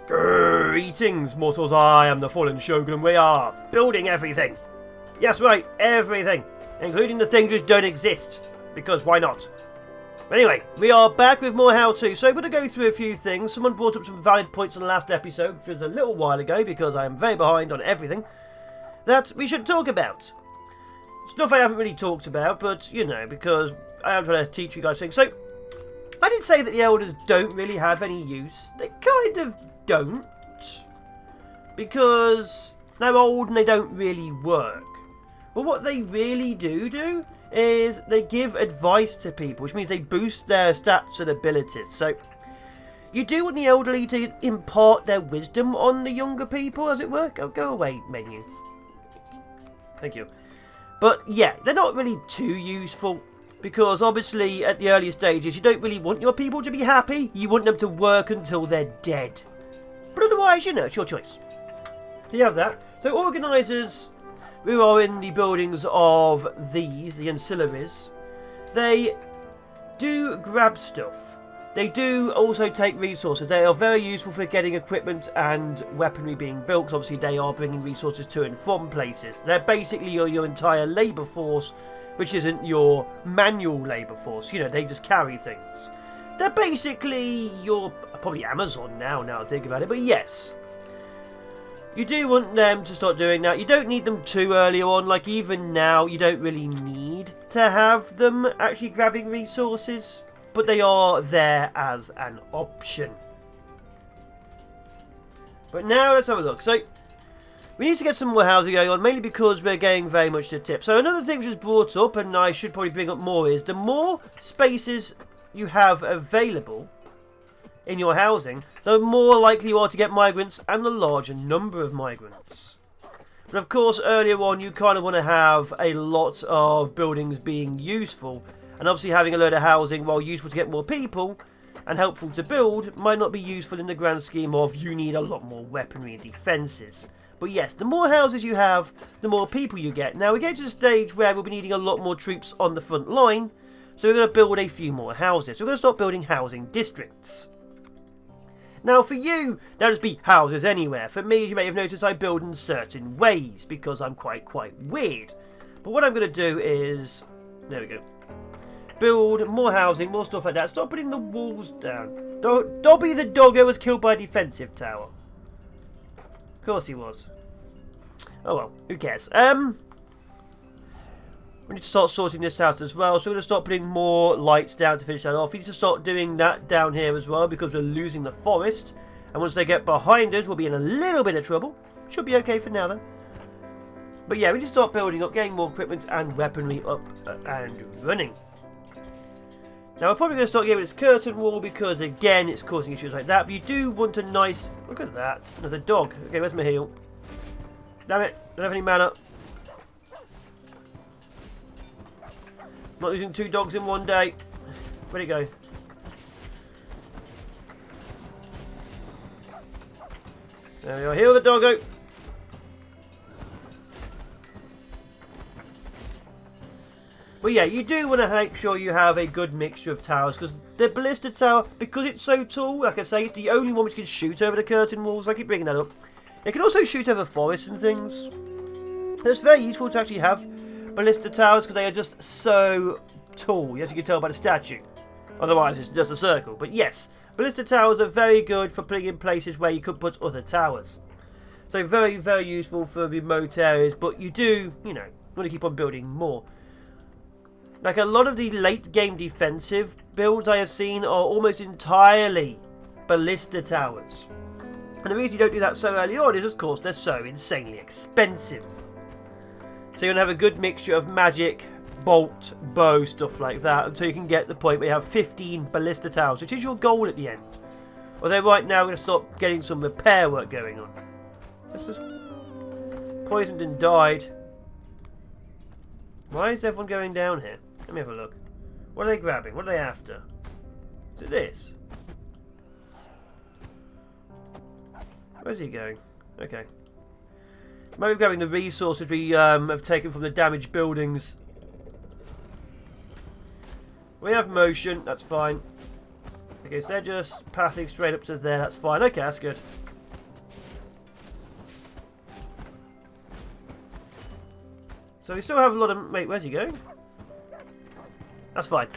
Greetings, mortals. I am the fallen shogun and we are building everything. Yes, right, everything. Including the things which don't exist. Because why not? Anyway, we are back with more how-to. So I'm going to go through a few things. Someone brought up some valid points on the last episode, which was a little while ago because I am very behind on everything, that we should talk about. Stuff I haven't really talked about, but, you know, because I am trying to teach you guys things. So, I did say that the elders don't really have any use. They kind of don't. Because they're old and they don't really work. But what they really do is they give advice to people, which means they boost their stats and abilities. So, you do want the elderly to impart their wisdom on the younger people, as it were. Go away, menu. Thank you. But yeah, they're not really too useful. Because obviously, at the earlier stages, you don't really want your people to be happy. You want them to work until they're dead. But otherwise, you know, it's your choice. So you have that. So organisers who are in the buildings of these, the ancillaries, they do grab stuff. They do also take resources. They are very useful for getting equipment and weaponry being built, because obviously they are bringing resources to and from places. They're basically your entire labour force, which isn't your manual labour force. You know, they just carry things. They're basically your, probably Amazon now I think about it, but yes. You do want them to start doing that. You don't need them too early on. Like, even now, you don't really need to have them actually grabbing resources. But they are there as an option. But now, let's have a look. So, we need to get some more housing going on, mainly because we're getting very much to tip. So, another thing which was brought up, and I should probably bring up more, is the more spaces you have available in your housing, the more likely you are to get migrants and the larger number of migrants. But of course, earlier on, you kind of want to have a lot of buildings being useful, and obviously having a load of housing, while useful to get more people and helpful to build, might not be useful in the grand scheme of you need a lot more weaponry and defences. But yes, the more houses you have, the more people you get. Now we get to the stage where we'll be needing a lot more troops on the front line, so we're going to build a few more houses. So we're going to start building housing districts. Now for you, there'll just be houses anywhere. For me, you may have noticed I build in certain ways, because I'm quite weird. But what I'm going to do is, there we go, build more housing, more stuff like that. Stop putting the walls down. Dobby the doggo was killed by a defensive tower. Of course he was. Oh well, who cares? We need to start sorting this out as well. So we're going to start putting more lights down to finish that off. We need to start doing that down here as well, because we're losing the forest. And once they get behind us, we'll be in a little bit of trouble. Should be okay for now then. But yeah, we need to start building up, getting more equipment and weaponry up and running. Now we're probably going to start getting this curtain wall, because again, it's causing issues like that. But you do want a nice... Look at that. Another dog. Okay, where's my heal? Damn it. Don't have any mana. Not losing 2 dogs in one day. Where'd it go? There we are. Heal the doggo. But yeah, you do want to make sure you have a good mixture of towers, because the ballista tower, because it's so tall, like I say, it's the only one which can shoot over the curtain walls. I keep bringing that up. It can also shoot over forests and things. So it's very useful to actually have ballista towers, because they are just so tall, as you can tell by the statue. Otherwise it's just a circle. But yes, ballista towers are very good for putting in places where you could put other towers. So very useful for remote areas, but you do, you know, want to keep on building more. Like a lot of the late game defensive builds I have seen are almost entirely ballista towers. And the reason you don't do that so early on is, of course, they're so insanely expensive. So you're going to have a good mixture of magic, bolt, bow, stuff like that, until you can get the point where you have 15 ballista towers, which is your goal at the end. Although right now we're going to start getting some repair work going on. This was poisoned and died. Why is everyone going down here? Let me have a look. What are they grabbing? What are they after? Is it this? Where's he going? Okay. Maybe grabbing the resources we have taken from the damaged buildings. We have motion, that's fine. Okay, so they're just pathing straight up to there, that's fine. Okay, that's good. So we still have a lot of... Wait, where's he going? That's fine.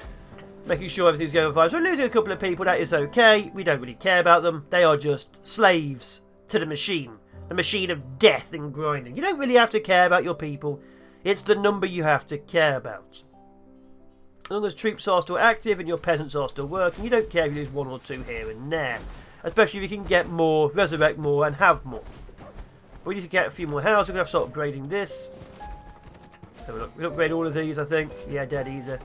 Making sure everything's going fine. So we're losing a couple of people. That is okay. We don't really care about them. They are just slaves to the machine. The machine of death and grinding. You don't really have to care about your people. It's the number you have to care about. As long as troops are still active and your peasants are still working, you don't care if you lose 1 or 2 here and there. Especially if you can get more, resurrect more, and have more. But we need to get a few more houses. We're going to have to start upgrading this. So we'll upgrade all of these, I think. Yeah, dead easy.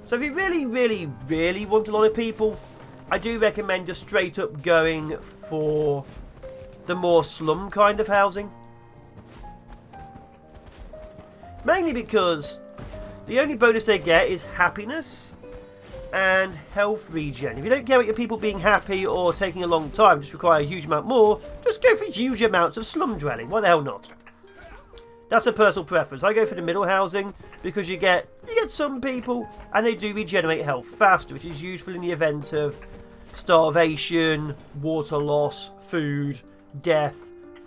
So if you really, really, really want a lot of people, I do recommend just straight up going for the more slum kind of housing. Mainly because the only bonus they get is happiness and health regen. If you don't care about your people being happy or taking a long time, just require a huge amount more, just go for huge amounts of slum dwelling. Why the hell not? That's a personal preference. I go for the middle housing because you get some people and they do regenerate health faster, which is useful in the event of starvation, water loss, food, death,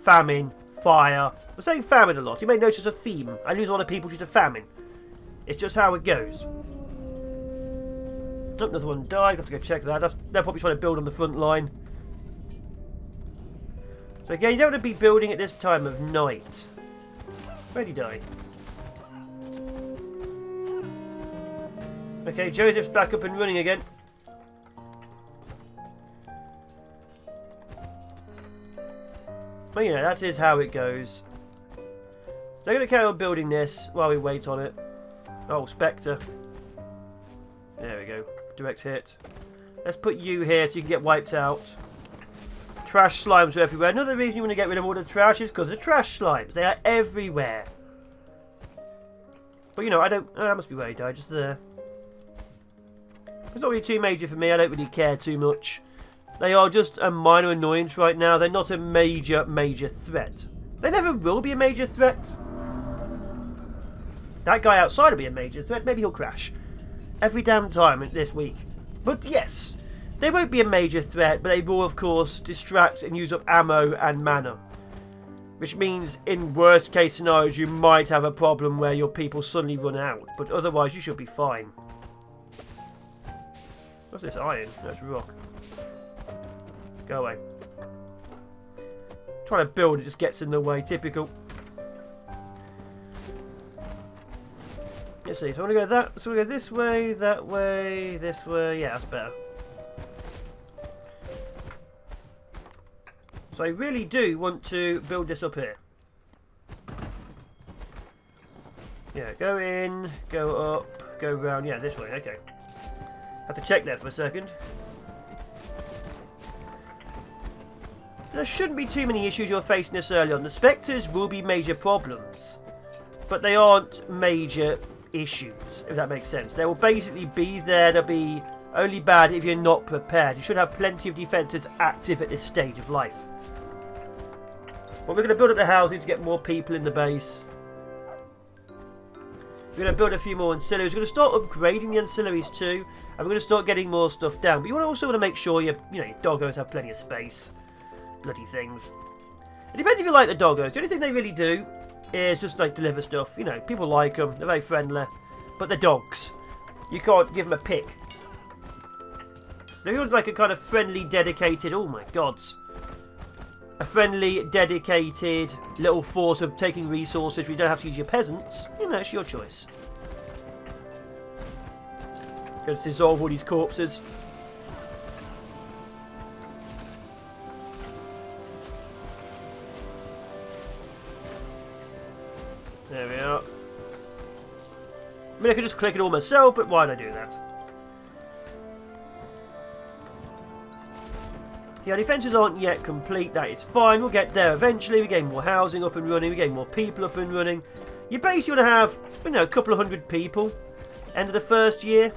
famine, fire. I'm saying famine a lot. You may notice a theme. I lose a lot of people due to famine. It's just how it goes. Oh, another one died. I have to go check that. They're probably trying to build on the front line. So again, you don't want to be building at this time of night. Where'd he die? Okay, Joseph's back up and running again. Well, you know, that is how it goes. So they're going to carry on building this while we wait on it. Oh, Spectre. There we go. Direct hit. Let's put you here so you can get wiped out. Trash slimes are everywhere. Another reason you want to get rid of all the trash is because of the trash slimes. They are everywhere. But, you know, I don't... Oh, that must be where he died. Just there. It's not really too major for me. I don't really care too much. They are just a minor annoyance right now. They're not a major, major threat. They never will be a major threat. That guy outside will be a major threat. Maybe he'll crash. Every damn time this week. But yes, they won't be a major threat, but they will, of course, distract and use up ammo and mana. Which means, in worst case scenarios, you might have a problem where your people suddenly run out. But otherwise, you should be fine. What's this? Iron? That's rock. Go away. Trying to build, it just gets in the way. Typical. Let's see. So I want to go that. So we go this way, that way, this way. Yeah, that's better. So I really do want to build this up here. Yeah, go in, go up, go round. Yeah, this way. Okay. Have to check there for a second. There shouldn't be too many issues you're facing this early on. The Spectres will be major problems, but they aren't major issues, if that makes sense. They will basically be there. They'll be only bad if you're not prepared. You should have plenty of defences active at this stage of life. Well, we're going to build up the housing to get more people in the base. We're going to build a few more ancillaries. We're going to start upgrading the ancillaries too, and we're going to start getting more stuff down. But you also want to make sure your doggos have plenty of space. Bloody things. It depends if you like the doggos. The only thing they really do is just like deliver stuff. You know, people like them. They're very friendly, but they're dogs. You can't give them a pick. If you want like a kind of friendly, dedicated. Oh my gods. A friendly, dedicated little force of taking resources where you don't have to use your peasants, you know, it's your choice. Going to dissolve all these corpses. There we are. I mean, I could just click it all myself, but why did I do that? Yeah, defences aren't yet complete, that is fine, we'll get there eventually, we gain more housing up and running, we gain more people up and running. You basically want to have, you know, a couple of hundred people, end of the first year.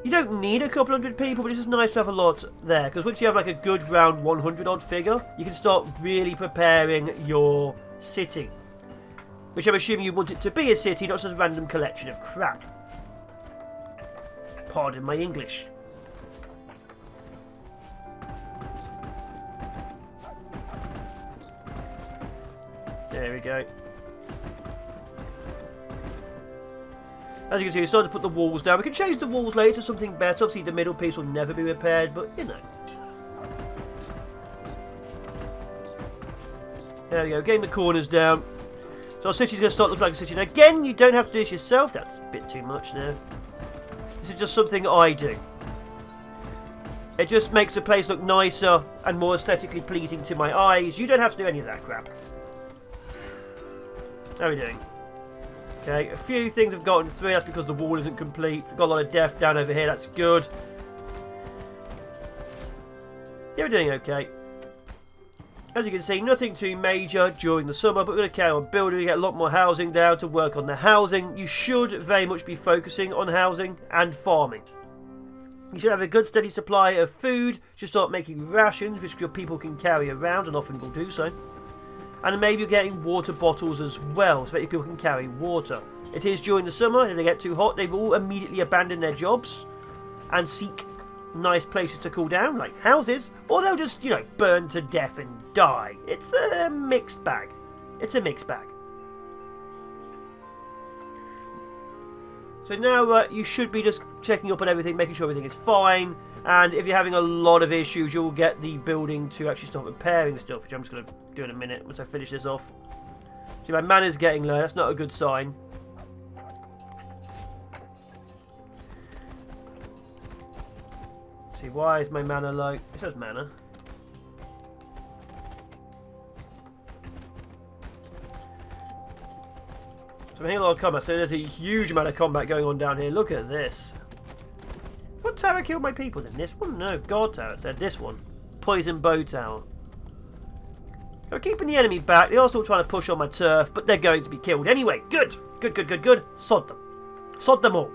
You don't need a couple hundred people, but it's just nice to have a lot there, because once you have like a good round 100 odd figure, you can start really preparing your city. Which I'm assuming you want it to be a city, not just a random collection of crap. Pardon my English. There we go. As you can see, we started to put the walls down. We can change the walls later to something better. Obviously, the middle piece will never be repaired, but, you know. There we go, getting the corners down. So our city's going to start looking like a city. Now, again, you don't have to do this yourself. That's a bit too much now. This is just something I do. It just makes the place look nicer and more aesthetically pleasing to my eyes. You don't have to do any of that crap. How are we doing? Okay, a few things have gotten through. That's because the wall isn't complete. We've got a lot of depth down over here. That's good. Yeah, we're doing okay. As you can see, nothing too major during the summer, but we're going to carry on building. We get a lot more housing down to work on the housing. You should very much be focusing on housing and farming. You should have a good steady supply of food. You should start making rations, which your people can carry around, and often will do so. And maybe you're getting water bottles as well, so that people can carry water. It is during the summer, and if they get too hot, they will immediately abandon their jobs and seek nice places to cool down, like houses, or they'll just, you know, burn to death and die. It's a mixed bag. It's a mixed bag. So now you should be just checking up on everything, making sure everything is fine, and if you're having a lot of issues, you'll get the building to actually start repairing stuff, which I'm just going to do in a minute once I finish this off. See, my mana's getting low. That's not a good sign. See, why is my mana low? It says mana. So I'm hearing a lot of combat. So there's a huge amount of combat going on down here. Look at this. What tower killed my people then? This one? No, God Tower said this one. Poison Bow Tower. They're keeping the enemy back. They're still trying to push on my turf, but they're going to be killed anyway. Good. Good, good, good, good. Sod them. Sod them all.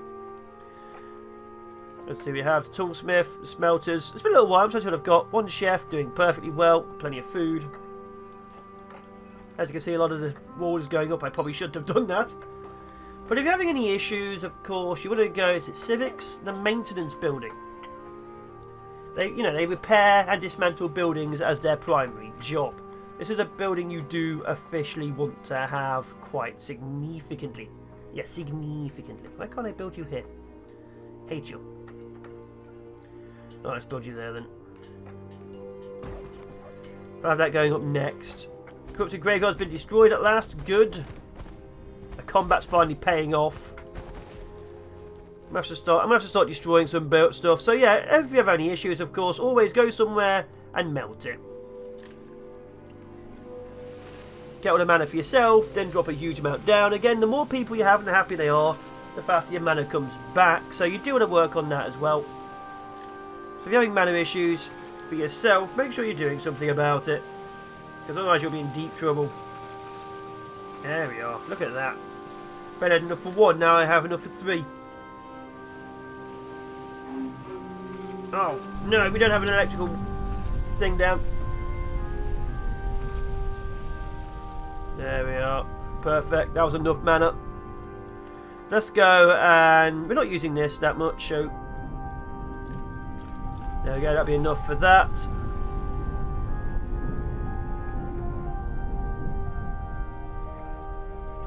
Let's see, we have the toolsmith, the smelters. It's been a little while, so I've got one chef doing perfectly well, plenty of food. As you can see, a lot of the wall is going up. I probably shouldn't have done that. But if you're having any issues, of course, you want to go, is it Civics? The maintenance building. They repair and dismantle buildings as their primary job. This is a building you do officially want to have quite significantly. Yes, significantly. Why can't I build you here? Hate you. Oh, let's build you there then. I'll have that going up next. Corrupted Graveyard's been destroyed at last. Good. The combat's finally paying off. I'm going to have to start destroying some built stuff. So yeah, if you have any issues, of course, always go somewhere and melt it. Get all the mana for yourself, then drop a huge amount down. Again, the more people you have and the happier they are, the faster your mana comes back. So you do want to work on that as well. So if you're having mana issues for yourself, make sure you're doing something about it. Because otherwise you'll be in deep trouble. There we are. Look at that. If I had enough for one, now I have enough for three. Oh, no, we don't have an electrical thing down. There we are. Perfect. That was enough mana. Let's go, and we're not using this that much, so there we go, that'll be enough for that.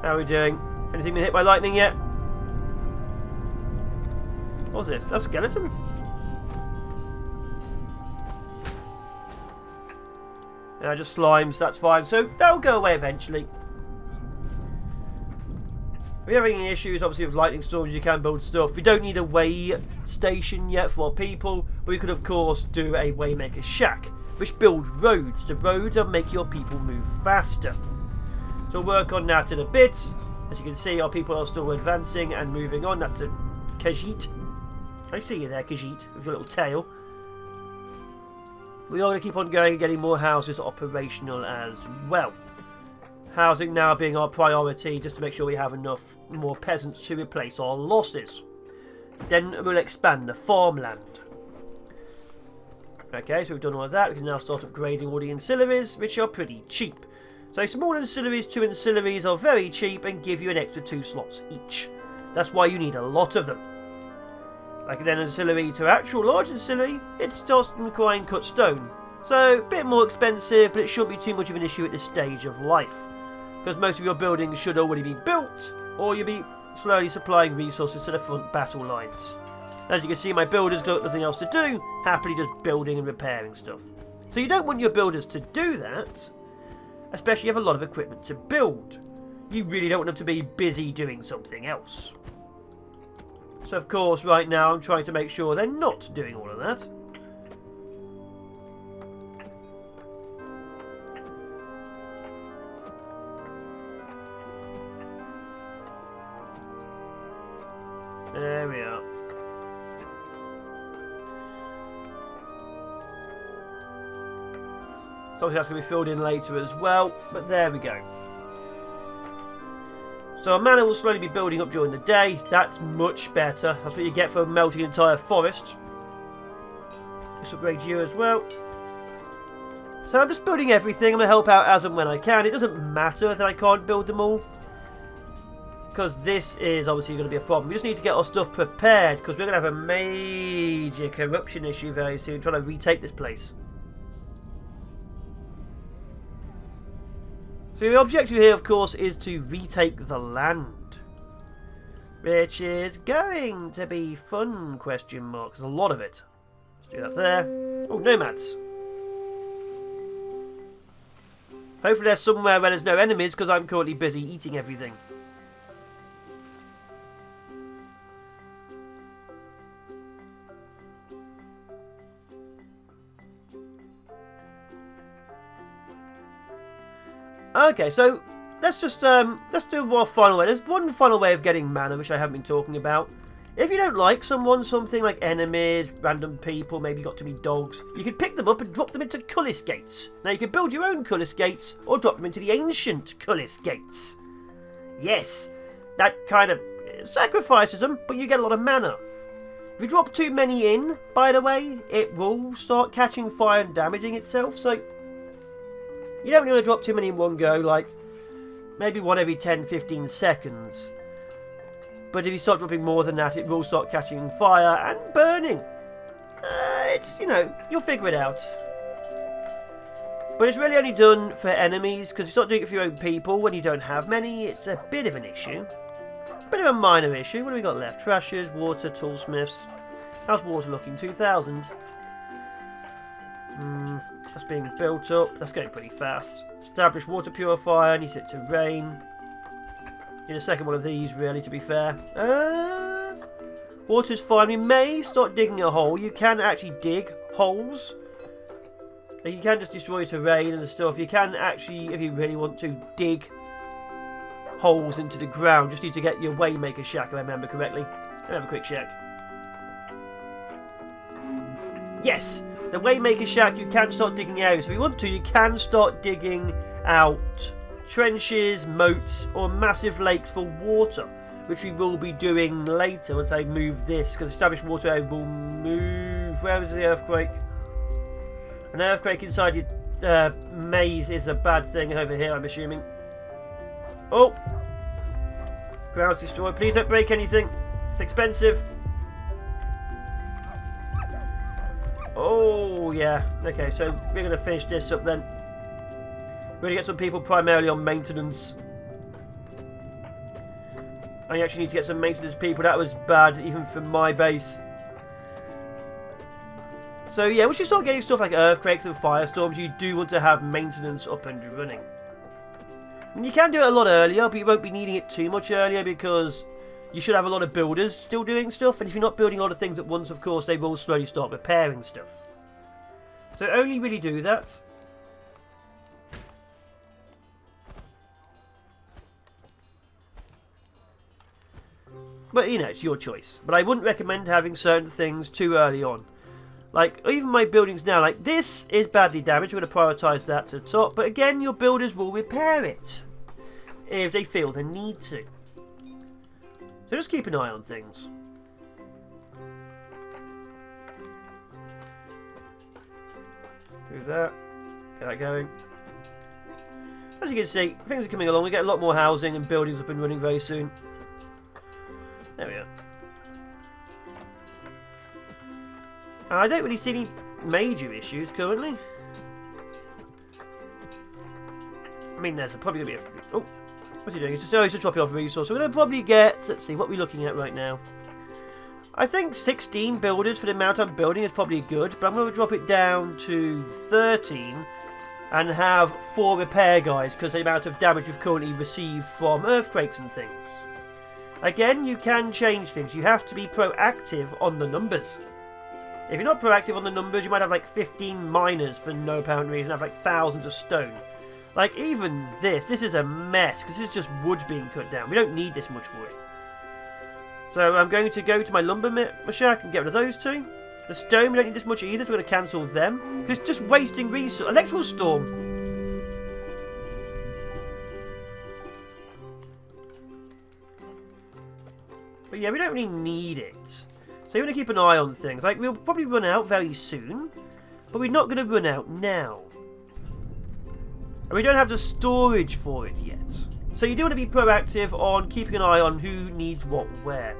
How are we doing? Anything been hit by lightning yet? What's this? That's a skeleton? Yeah, just slimes, that's fine. So that'll go away eventually. If you're having any issues, obviously, with lightning storms, you can build stuff. We don't need a way station yet for people, but we could, of course, do a Waymaker Shack, which builds roads. The roads will make your people move faster. So we'll work on that in a bit. As you can see, our people are still advancing and moving on. That's a Khajiit. I see you there, Khajiit, with your little tail. We are going to keep on going and getting more houses operational as well. Housing now being our priority, just to make sure we have enough more peasants to replace our losses. Then we'll expand the farmland. Okay, so we've done all of that. We can now start upgrading all the ancillaries, which are pretty cheap. So small ancillaries, 2 ancillaries are very cheap and give you an extra 2 slots each. That's why you need a lot of them. Like an ancillary to actual large ancillary, it starts requiring cut stone. So a bit more expensive, but it shouldn't be too much of an issue at this stage of life. Because most of your buildings should already be built, or you'll be slowly supplying resources to the front battle lines. As you can see, my builders got nothing else to do, happily just building and repairing stuff. So you don't want your builders to do that, especially if you have a lot of equipment to build. You really don't want them to be busy doing something else. So of course, right now I'm trying to make sure they're not doing all of that. There we are. So obviously that's going to be filled in later as well, but there we go. So a mana will slowly be building up during the day. That's much better. That's what you get for melting an entire forest. This upgrades you as well. So I'm just building everything. I'm going to help out as and when I can. It doesn't matter that I can't build them all, because this is obviously going to be a problem. We just need to get our stuff prepared, because we're going to have a major corruption issue very soon, trying to retake this place. So the objective here, of course, is to retake the land, which is going to be fun, question mark. There's a lot of it. Let's do that there. Oh, nomads. Hopefully they're somewhere where there's no enemies, because I'm currently busy eating everything. Okay, so let's do one final way. There's one final way of getting mana, which I haven't been talking about. If you don't like someone, something like enemies, random people, maybe you got too many dogs, you can pick them up and drop them into Cullis Gates. Now you can build your own Cullis Gates, or drop them into the ancient Cullis Gates. Yes, that kind of sacrifices them, but you get a lot of mana. If you drop too many in, by the way, it will start catching fire and damaging itself, so you don't really want to drop too many in one go, like maybe one every 10-15 seconds. But if you start dropping more than that, it will start catching fire and burning. It's, you know, you'll figure it out. But it's really only done for enemies, because if you start doing it for your own people when you don't have many, it's a bit of an issue. Bit of a minor issue. What do we got left? Thrashers, water, toolsmiths. How's water looking? 2,000. That's being built up. That's going pretty fast. Establish water purifier. Needs it to rain. Need a second one of these, really, to be fair. Water's fine. We may start digging a hole. You can actually dig holes. You can just destroy terrain and stuff. You can actually, if you really want to, dig holes into the ground. Just need to get your Waymaker shack, if I remember correctly. Let me have a quick check. Yes! The Waymaker shack, you can start digging out. So if you want to, you can start digging out trenches, moats, or massive lakes for water, which we will be doing later once I move this, because established water area will move. Where is the earthquake? An earthquake inside your maze is a bad thing over here, I'm assuming. Oh! Ground's destroyed. Please don't break anything. It's expensive. Oh, yeah. Okay, so we're going to finish this up then. We're going to get some people primarily on maintenance. I actually need to get some maintenance people. That was bad, even for my base. So, yeah, once you start getting stuff like earthquakes and firestorms, you do want to have maintenance up and running. And you can do it a lot earlier, but you won't be needing it too much earlier, because you should have a lot of builders still doing stuff, and if you're not building a lot of things at once, of course, they will slowly start repairing stuff. So only really do that. But, you know, it's your choice. But I wouldn't recommend having certain things too early on. Like, even my buildings now, like, this is badly damaged. We're going to prioritise that to the top. But again, your builders will repair it if they feel the need to. So just keep an eye on things. Do that. Get that going. As you can see, things are coming along. We get a lot more housing and buildings up and running very soon. There we are. I don't really see any major issues currently. I mean, there's probably going to be a... Oh, What's he doing? He's just dropping off resource. So we're going to probably get... Let's see, what we're looking at right now. I think 16 builders for the amount I'm building is probably good, but I'm going to drop it down to 13 and have 4 repair guys because the amount of damage we've currently received from earthquakes and things. Again, you can change things. You have to be proactive on the numbers. If you're not proactive on the numbers, you might have like 15 miners for no apparent reason, have like thousands of stone. Like even this is a mess because this is just wood being cut down. We don't need this much wood. So I'm going to go to my lumber shack and get rid of those 2. The stone, we don't need this much either, so we're going to cancel them. Because it's just wasting resources. Electrical storm. But yeah, we don't really need it. So you're going to keep an eye on things. Like, we'll probably run out very soon. But we're not going to run out now. And we don't have the storage for it yet. So you do want to be proactive on keeping an eye on who needs what where.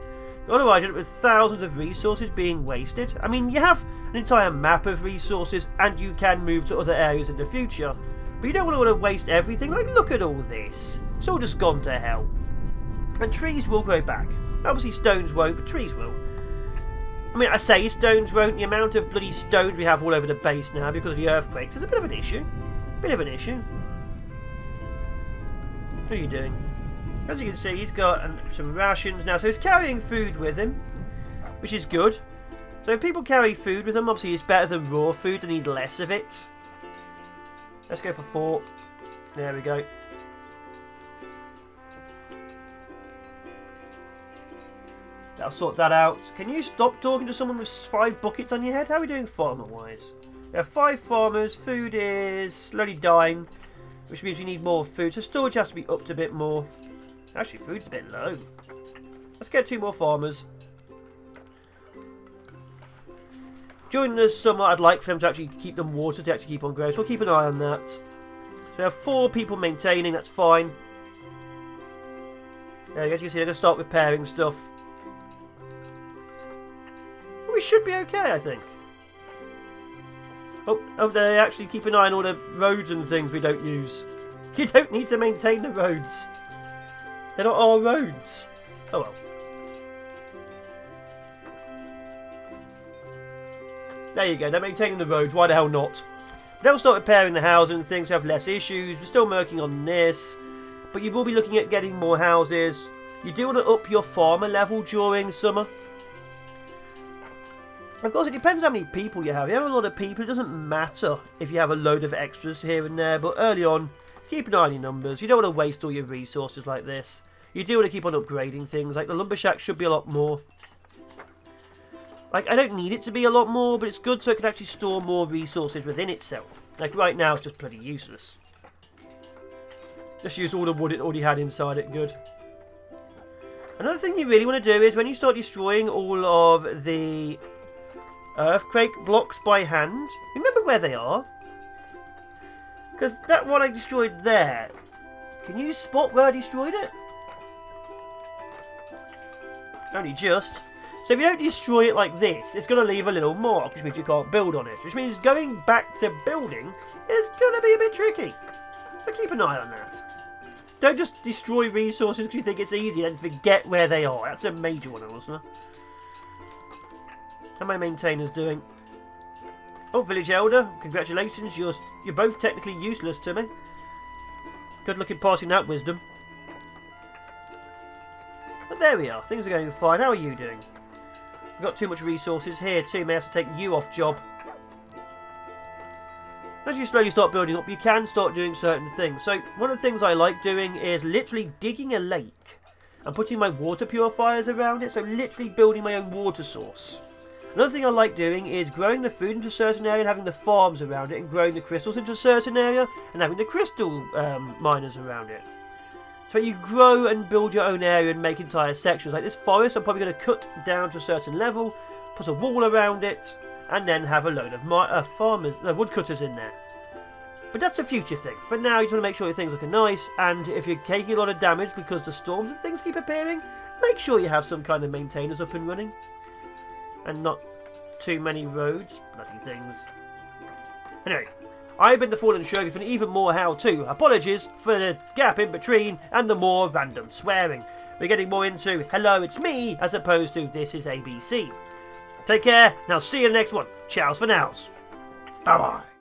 Otherwise, you end up with thousands of resources being wasted. I mean, you have an entire map of resources and you can move to other areas in the future. But you don't want to waste everything. Like, look at all this. It's all just gone to hell. And trees will grow back. Obviously, stones won't, but trees will. I mean, I say stones won't. The amount of bloody stones we have all over the base now because of the earthquakes is a bit of an issue. Bit of an issue. What are you doing? As you can see, he's got some rations now, so he's carrying food with him, which is good. So if people carry food with them, obviously it's better than raw food, they need less of it. Let's go for 4. There we go. That'll sort that out. Can you stop talking to someone with 5 buckets on your head? How are we doing farmer-wise? We have 5 farmers, food is slowly dying, which means we need more food, so storage has to be upped a bit more. Actually, food's a bit low. Let's get 2 more farmers. During the summer, I'd like for them to actually keep them water to actually keep on growing, so we'll keep an eye on that. So we have 4 people maintaining, that's fine. There you go, as you can see, they're going to start repairing stuff. We should be okay, I think. Oh, they actually keep an eye on all the roads and things we don't use. You don't need to maintain the roads. They're not our roads. Oh well. There you go, they're maintaining the roads, why the hell not? They'll start repairing the houses and things to have less issues. We're still working on this. But you will be looking at getting more houses. You do want to up your farmer level during summer. Of course, it depends how many people you have. If you have a lot of people, it doesn't matter if you have a load of extras here and there. But early on, keep an eye on your numbers. You don't want to waste all your resources like this. You do want to keep on upgrading things. Like the lumber shack should be a lot more. Like, I don't need it to be a lot more, but it's good so it can actually store more resources within itself. Like right now, it's just bloody useless. Just use all the wood it already had inside it. Good. Another thing you really want to do is when you start destroying all of the earthquake blocks by hand, remember where they are, because that one I destroyed there, can you spot where I destroyed it? Only just. So if you don't destroy it like this, it's going to leave a little mark, which means you can't build on it, which means going back to building is going to be a bit tricky, so keep an eye on that. Don't just destroy resources because you think it's easy and forget where they are. That's a major one, listener. How are my maintainers doing? Oh, village elder, congratulations. You're both technically useless to me. Good luck in passing that wisdom. But there we are. Things are going fine. How are you doing? We've got too much resources here too. May have to take you off job. As you slowly start building up, you can start doing certain things. So one of the things I like doing is literally digging a lake and putting my water purifiers around it. So literally building my own water source. Another thing I like doing is growing the food into a certain area and having the farms around it, and growing the crystals into a certain area and having the crystal miners around it. So you grow and build your own area and make entire sections. Like this forest, I'm probably going to cut down to a certain level, put a wall around it, and then have a load of woodcutters in there. But that's a future thing. For now, you just want to make sure your things look nice, and if you're taking a lot of damage because the storms and things keep appearing, make sure you have some kind of maintainers up and running. And not too many roads. Bloody things. Anyway, I've been the Fallen Sugar for even more how-to. Apologies for the gap in between and the more random swearing. We're getting more into hello, it's me, as opposed to this is ABC. Take care, and I'll see you in the next one. Ciao for nows. Bye-bye.